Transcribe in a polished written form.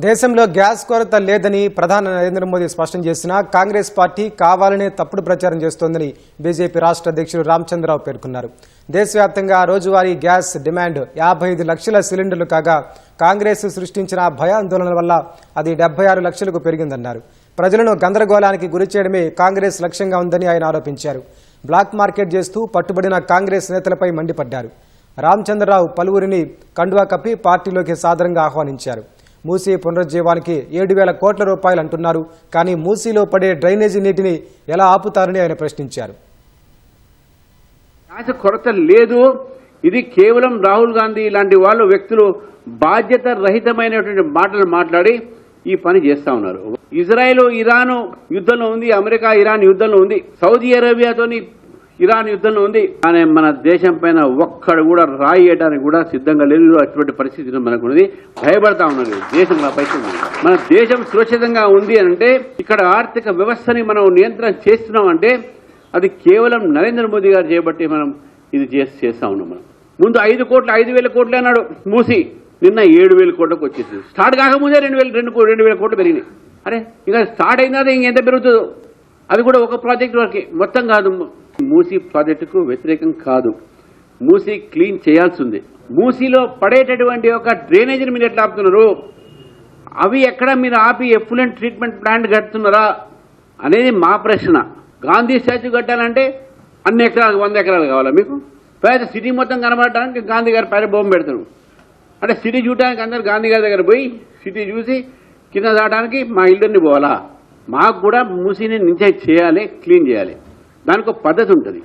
దేశంలో గ్యాస్ కొరత లేదని ప్రధాని నరేంద్ర మోదీ స్పష్టం చేసినా కాంగ్రెస్ పార్టీ కావాలనే తప్పుడు ప్రచారం చేస్తోందని బీజేపీ రాష్ట్ర అధ్యక్షుడు రామచంద్రరావు పేర్కొన్నారు. దేశవ్యాప్తంగా రోజువారీ గ్యాస్ డిమాండ్ 55 లక్షల సిలిండర్లు కాగా కాంగ్రెస్ సృష్టించిన భయాందోళనల వల్ల అది 76 లక్షలకు పెరిగిందన్నారు. ప్రజలను గందరగోళానికి గురిచేయడమే కాంగ్రెస్ లక్ష్యంగా ఉందని ఆయన ఆరోపించారు. బ్లాక్ మార్కెట్ చేస్తూ పట్టుబడిన కాంగ్రెస్ నేతలపై మండిపడ్డారు. రామచంద్రరావు పలువురిని కండువా కప్పి పార్టీలోకి సాదరంగా ఆహ్వానించారు. మూసీ పునరుజ్జీవానికి 7,000 కోట్ల రూపాయలు అంటున్నారు. కానీ మూసీలో పడే డ్రైనేజీ నీటిని ఎలా ఆపుతారని ఆయన ప్రశ్నించారు. గ్యాస్ కొరత లేదు. ఇది కేవలం రాహుల్ గాంధీ లాంటి వాళ్ళు వ్యక్తులు బాధ్యత రహితమైనటువంటి మాటలు మాట్లాడి ఈ పని చేస్తా ఉన్నారు. ఇజ్రాయెల్ ఇరాన్ యుద్ధంలో ఉంది, అమెరికా ఇరాన్ యుద్ధంలో ఉంది, సౌదీ అరేబియాతోని ఇరాన్ యుద్ధంలో ఉంది. కానీ మన దేశం పైన ఒక్కడు కూడా రాయి వేయడానికి కూడా సిద్ధంగా లేదు. అటువంటి పరిస్థితి మనకు ఉన్నది. భయపడతా ఉన్నది దేశంలో పైకి. మన దేశం సురక్షితంగా ఉంది అంటే ఇక్కడ ఆర్థిక వ్యవస్థని మనం నియంత్రణ చేస్తున్నాం అంటే అది కేవలం నరేంద్ర మోదీ గారు చేయబట్టి మనం ఇది చేస్తా ఉన్నాం. మనం ముందు 5,000 కోట్లు అన్నాడు మూసి, నిన్న 7,000 కోట్లకు వచ్చేసింది. స్టార్ట్ కాకముందే 2,000 కోట్లు పెరిగినాయి. అరే ఇంకా స్టార్ట్ అయినా ఇంకెంత పెరుగుతుందో. అది కూడా ఒక ప్రాజెక్ట్ వరకే, మొత్తం కాదు. మూసీ ప్రాజెక్టుకు వ్యతిరేకం కాదు. మూసీ క్లీన్ చేయాల్సి ఉంది. మూసీలో పడేటటువంటి ఒక డ్రైనేజీని మీరు ఎట్లా ఆపుతున్నారు? అవి ఎక్కడ మీరు ఆపి ఎఫ్లూయెంట్ ట్రీట్మెంట్ ప్లాంట్ కడుతున్నారా అనేది మా ప్రశ్న. గాంధీ స్టాచ్యూ కట్టాలంటే అన్ని ఎకరాలు 100 ఎకరాలు కావాలా మీకు? పేద సిటీ మొత్తం కనబడటానికి గాంధీ గారి పైన బొమ్మ పెడతారు. అంటే సిటీ చూడడానికి అందరు గాంధీ గారి దగ్గర పోయి సిటీ చూసి కింద దాటానికి మా ఇల్లుని పోవాలా? మాకు కూడా మూసీని నించే చేయాలి, క్లీన్ చేయాలి. దానికి ఒక పద్ధతి ఉంటుంది.